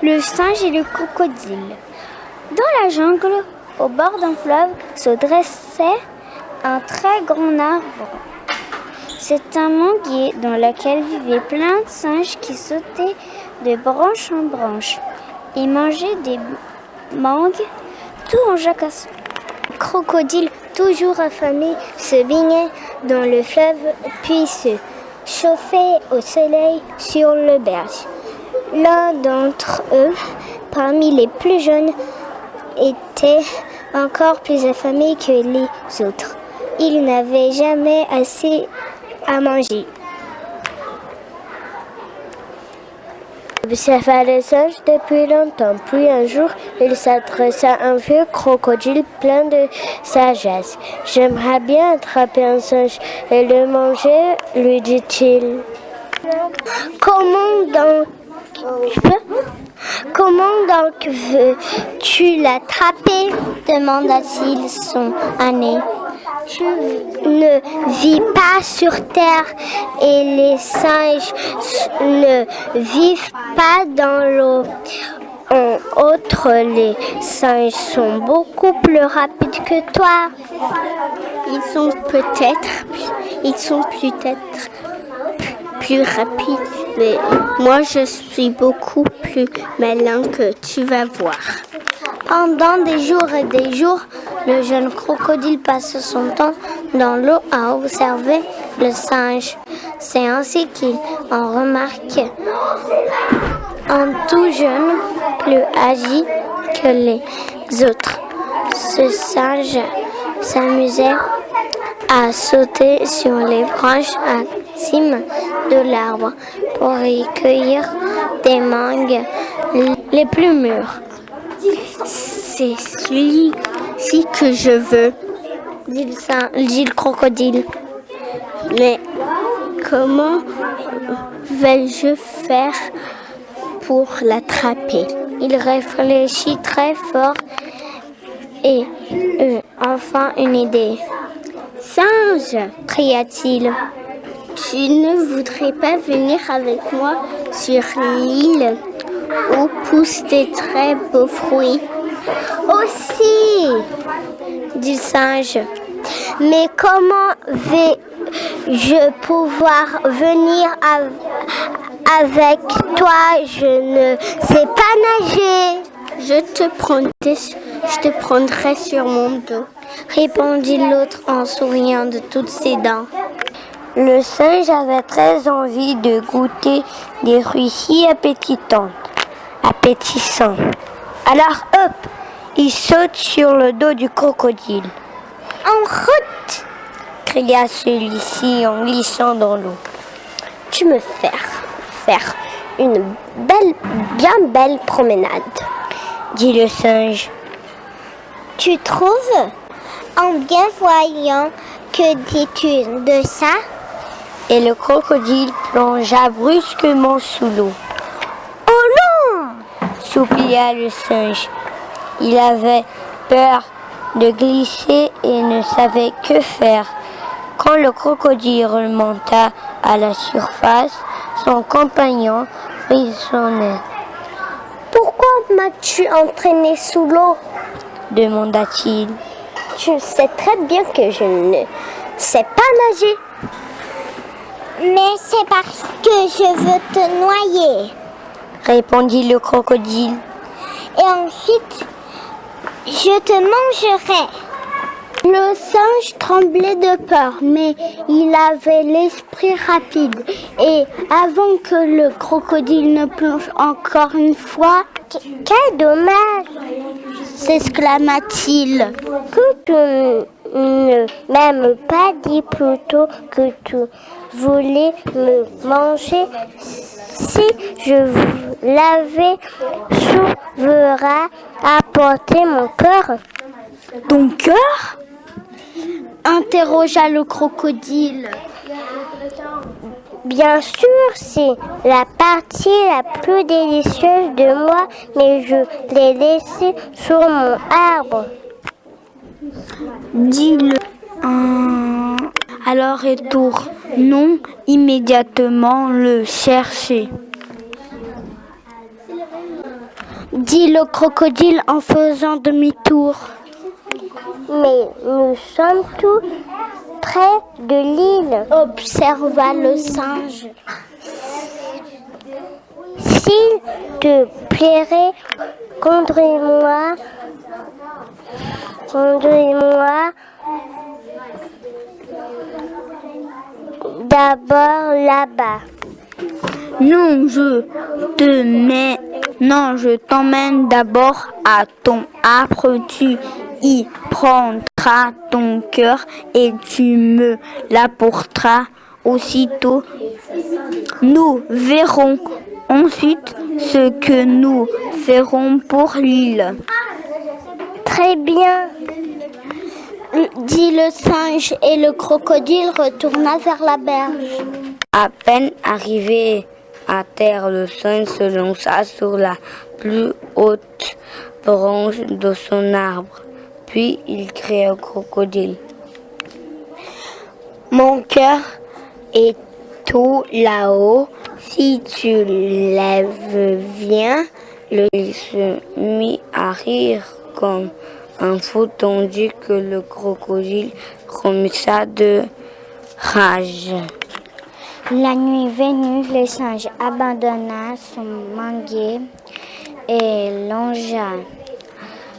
Le singe et le crocodile. Dans la jungle, au bord d'un fleuve, se dressait un très grand arbre. C'est un manguier dans lequel vivaient plein de singes qui sautaient de branche en branche et mangeaient des mangues tout en jacassant. Le crocodile, toujours affamé, se baignait dans le fleuve puis se chauffait au soleil sur le berge. L'un d'entre eux, parmi les plus jeunes, était encore plus affamé que les autres. Il n'avait jamais assez à manger. Il observa le singe depuis longtemps. Puis un jour, il s'adressa à un vieux crocodile plein de sagesse. « J'aimerais bien attraper un singe et le manger, lui dit-il. »« Comment donc veux-tu l'attraper ?» demanda-t-il son âne. « Tu ne vis pas sur terre et les singes ne vivent pas dans l'eau. En outre, les singes sont beaucoup plus rapides que toi. Ils sont peut-être plus rapides, mais moi je suis beaucoup plus malin que tu vas voir. » Pendant des jours et des jours, le jeune crocodile passe son temps dans l'eau à observer le singe. C'est ainsi qu'il en remarque un tout jeune, plus âgé que les autres. Ce singe s'amusait à sauter sur les branches à la cime de l'arbre pour y cueillir des mangues les plus mûres. « C'est celui-ci que je veux, » dit le crocodile. « Mais comment vais-je faire pour l'attraper ?» Il réfléchit très fort et eut enfin une idée. « Singe !» cria-t-il. « Tu ne voudrais pas venir avec moi sur l'île où poussent des très beaux fruits? » « Aussi !» dit le singe. « Mais comment vais-je pouvoir venir avec toi? Je ne sais pas nager. »« Je te prendrai sur mon dos, » répondit l'autre en souriant de toutes ses dents. Le singe avait très envie de goûter des fruits si appétissants. Alors hop, il saute sur le dos du crocodile. « En route !» cria celui-ci en glissant dans l'eau. « Tu me fais faire une bien belle promenade, » dit le singe. « Tu trouves ? En bien voyant, que dis-tu de ça ?» Et le crocodile plongea brusquement sous l'eau. « Oh non !» souplia le singe. Il avait peur de glisser et ne savait que faire. Quand le crocodile remonta à la surface, son compagnon frissonnait. « Pourquoi m'as-tu entraîné sous l'eau ?» demanda-t-il. « Tu sais très bien que je ne sais pas nager. »« Mais c'est parce que je veux te noyer, » répondit le crocodile. « Et ensuite, je te mangerai. » Le singe tremblait de peur, mais il avait l'esprit rapide. Et avant que le crocodile ne plonge encore une fois, « Quel dommage !» s'exclama-t-il. « Que tu ne m'aimes pas dit plutôt que tu voulais me manger. Si je l'avais souverain apporté mon cœur. » « Ton cœur ?» interrogea le crocodile. « Bien sûr, c'est la partie la plus délicieuse de moi, mais je l'ai laissé sur mon arbre. » Dis-le. Alors retournons immédiatement le chercher. dit le crocodile en faisant demi-tour. Mais nous sommes tout près de l'île, observa le singe. S'il te plairait, conduis-moi d'abord là-bas. Non, je t'emmène d'abord à ton arbre, tu y prendras ton cœur et tu me l'apporteras aussitôt. Nous verrons ensuite ce que nous ferons pour l'île. Très bien, dit le singe et le crocodile retourna vers la berge. À peine arrivé à terre, le singe se lança sur la plus haute branche de son arbre. Puis il cria au crocodile. Mon cœur est tout là-haut. Si tu lèves bien, il se mit à rire comme un fou, tandis que le crocodile remissa de rage. La nuit venue, le singe abandonna son manguier et longea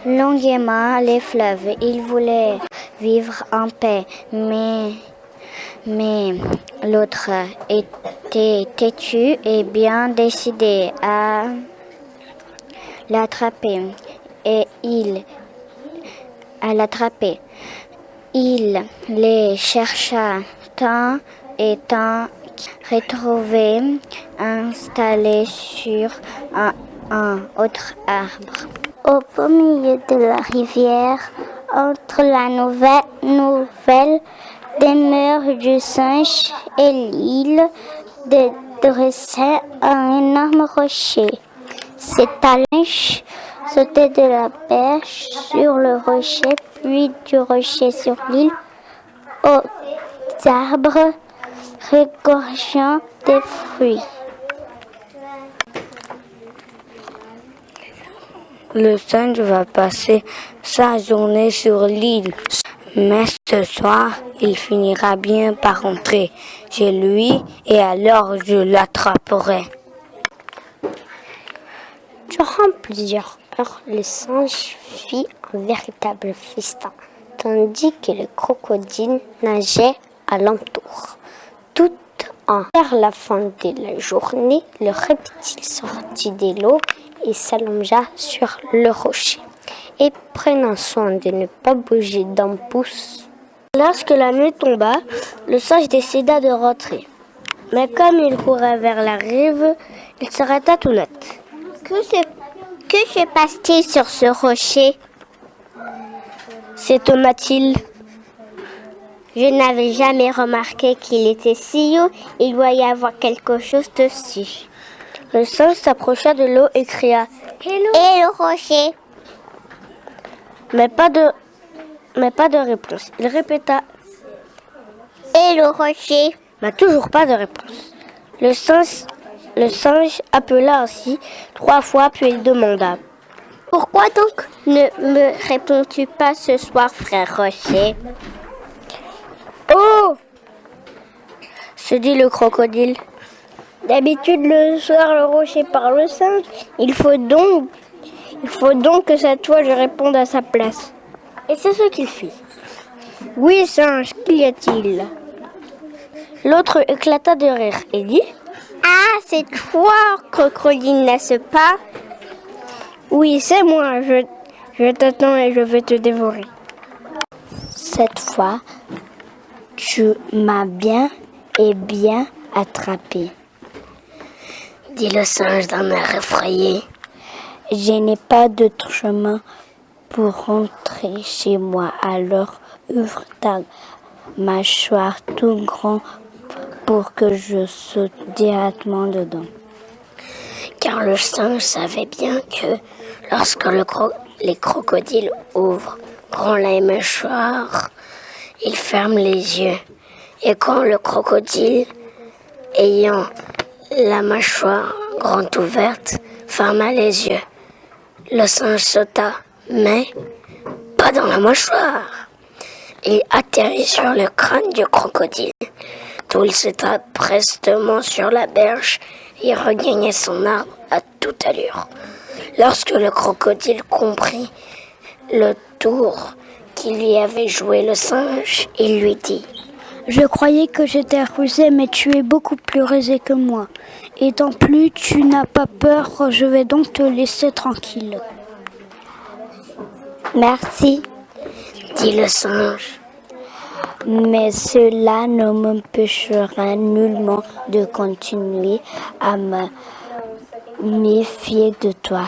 longuement les fleuves. Il voulait vivre en paix, mais l'autre était têtu et bien décidé à l'attraper. Il les chercha tant et tant qu'il retrouvait installés sur un autre arbre. Au beau milieu de la rivière, entre la nouvelle demeure du singe et l'île, dressait un énorme rocher. Ses talons sautaient de la berge sur le rocher, puis du rocher sur l'île, aux arbres regorgeant des fruits. Le singe va passer sa journée sur l'île, mais ce soir, il finira bien par rentrer chez lui et alors je l'attraperai. Durant plusieurs heures, le singe fit un véritable festin, tandis que le crocodile nageait alentour. Tout vers la fin de la journée, le reptile sortit de l'eau et s'allongea sur le rocher. Et prenant soin de ne pas bouger d'un pouce. Lorsque la nuit tomba, le singe décida de rentrer. Mais comme il courait vers la rive, il s'arrêta tout net. Que se passe-t-il sur ce rocher? s'étonna-t-il. Je n'avais jamais remarqué qu'il était si haut. Il doit y avoir quelque chose dessus. Le singe s'approcha de l'eau et cria « Et le rocher ?» Mais pas de réponse. Il répéta « Et le rocher ?» Mais toujours pas de réponse. Le singe appela ainsi 3 fois, puis il demanda « Pourquoi donc ne me réponds-tu pas ce soir, frère rocher ?» « Oh !» se dit le crocodile. « D'habitude, le soir, le rocher parle le singe. Il faut donc que cette fois, je réponde à sa place. » Et c'est ce qu'il fit. « Oui, singe, qu'y a-t-il » L'autre éclata de rire et dit « Ah, c'est toi, crocodile, n'est-ce pas ?»« Oui, c'est moi. Je t'attends et je vais te dévorer. » Cette fois, tu m'as bien attrapé, dit le singe d'un air effrayé. Je n'ai pas d'autre chemin pour rentrer chez moi, alors ouvre ta mâchoire tout grand pour que je saute directement dedans. Car le singe savait bien que lorsque les crocodiles ouvrent grand la mâchoire, ils ferment les yeux. Et quand le crocodile, ayant la mâchoire grande ouverte, ferma les yeux, Le singe sauta, mais pas dans la mâchoire. Il atterrit sur le crâne du crocodile. Tout il sauta prestement sur la berge et regagnait son arbre à toute allure. Lorsque le crocodile comprit le tour qu'il lui avait joué le singe, il lui dit: Je croyais que j'étais rusé, mais tu es beaucoup plus rusé que moi. Et tant plus, tu n'as pas peur, je vais donc te laisser tranquille. Merci, dit le singe. mais cela ne m'empêchera nullement de continuer à me méfier de toi.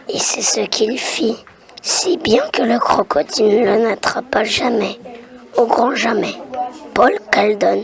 Et c'est ce qu'il fit, si bien que le crocodile ne l'attrapa jamais, au grand jamais. Paul Caldon.